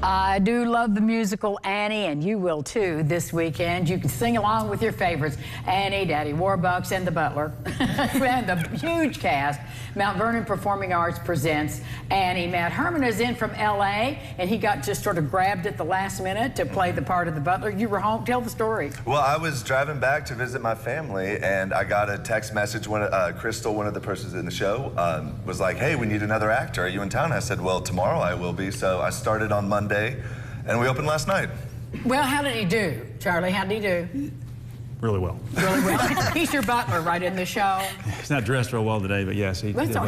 I do love the musical Annie, and you will too this weekend. You can sing along with your favorites, Annie, Daddy Warbucks, and the Butler. And the huge cast. Mount Vernon Performing Arts presents Annie. Matt Herman is in from L.A., and he got just sort of grabbed at the last minute to play the part of the Butler. You were home. Tell the story. Well, I was driving back to visit my family, and I got a text message. Crystal, one of the persons in the show, was like, "Hey, we need another actor. Are you in town?" I said, "Well, tomorrow I will be." So I started on Monday, and we opened last night. Well, how did he do, Charlie? How did he do? Really well. Really well. He's your butler, right, in the show. He's not dressed real well today, but yes, he did well.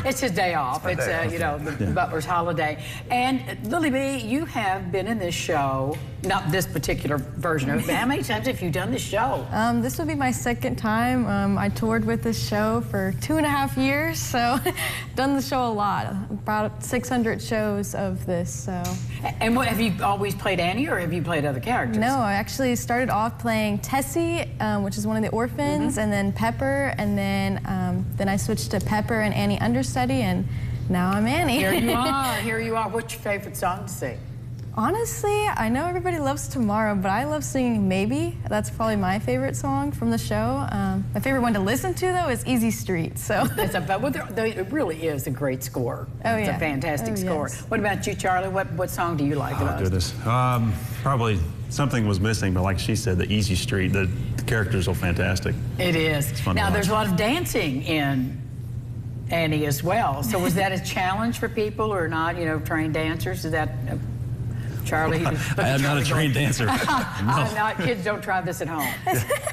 It's his day off. It's you know, the butler's holiday. And Lily B, you have been in this show, not this particular version of it, but how many times have you done this show? This will be my second time. I toured with this show for 2.5 years, so done the show a lot. About 600 shows of this. So. And what, have you always played Annie, or have you played other characters? No, I actually started off playing Tessie, which is one of the orphans, and then Pepper, and then I switched to Pepper and Annie understudy, and now I'm Annie. Here you are. Here you are. What's your favorite song to sing? Honestly, I know everybody loves Tomorrow, but I love singing Maybe. That's probably my favorite song from the show. My favorite one to listen to, though, is Easy Street. So it really is a great score. Oh, it's yeah. a fantastic score. Yes. What about you, Charlie? What song do you like the most? Oh, goodness. Probably something was missing, but like she said, the Easy Street, the characters are fantastic. It is. It's fun now, to there's a watch. lot of dancing in Annie as well. So was that a challenge for people or not, you know, trained dancers? Is that... Charlie? I am not a trained dancer. I'm not. Kids don't try this at home.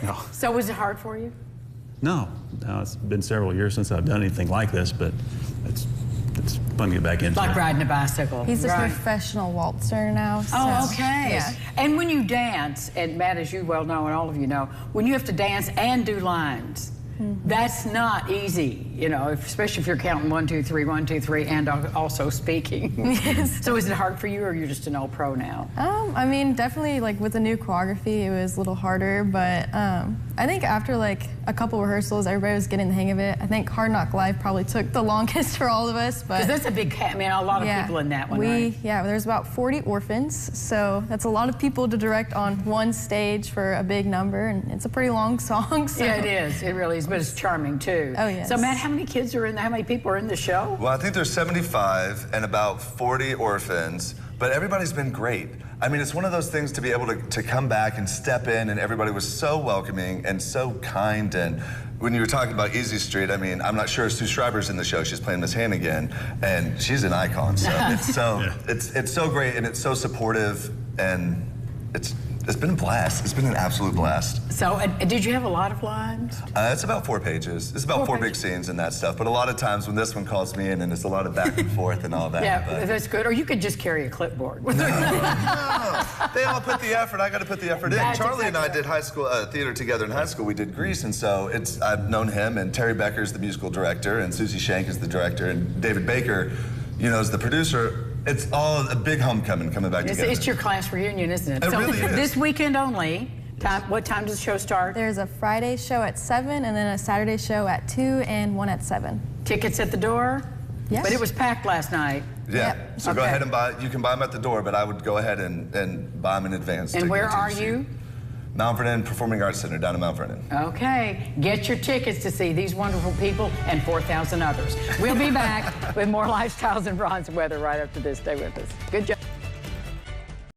No. So was it hard for you? No, it's been several years since I've done anything like this, but it's fun to get back into. Like riding a bicycle. he's a professional waltzer now. So. Oh, okay. Yeah. And when you dance, and Matt, as you well know, and all of you know, when you have to dance and do lines, that's not easy, you know, especially if you're counting 1, 2, 3, 1, 2, 3, and also speaking. Yes. So is it hard for you, or you're just an old pro now? I mean, definitely, like, with the new choreography, it was a little harder, but I think after, like, a couple rehearsals, everybody was getting the hang of it. I think Hard Knock Live probably took the longest for all of us, but... Because that's a big, I mean, a lot of people in that one, right? Yeah, there's about 40 orphans, so that's a lot of people to direct on one stage for a big number, and it's a pretty long song, so... Yeah, it is. It really is, but it's charming, too. Oh, yes. So, Matt, how many kids are in there? How many people are in the show? Well, I think there's 75 and about 40 orphans, but everybody's been great. I mean, it's one of those things to be able to come back and step in, and everybody was so welcoming and so kind. And when you were talking about Easy Street, I mean, I'm not sure Sue Schreiber's in the show. She's playing Miss Hannigan, and she's an icon. So it's so great, and it's so supportive, and it's been a blast. It's been an absolute blast. So, did you have a lot of lines? It's about 4 pages. It's about 4 big scenes and that stuff. But a lot of times when this one calls me in, and it's a lot of back and forth and all that. Yeah, that's good. Or you could just carry a clipboard. No, they all put the effort. I got to put the effort in. That's Charlie and I did high school theater together in high school. We did Grease, and so I've known him, and Terry Becker's the musical director, and Susie Shank is the director, and David Baker, you know, is the producer. It's all a big homecoming coming back together. It's your class reunion, isn't it? It really is. This weekend only. What time does the show start? There's a Friday show at 7, and then a Saturday show at 2, and one at 7. Tickets at the door? Yes. But it was packed last night. Yeah. Yep. So go ahead and buy. You can buy them at the door, but I would go ahead and buy them in advance. And where are see. you? Mount Vernon Performing Arts Center down in Mount Vernon. Okay. Get your tickets to see these wonderful people and 4,000 others. We'll be back with more Lifestyles and Bronze Weather right after this. Stay with us. Good job.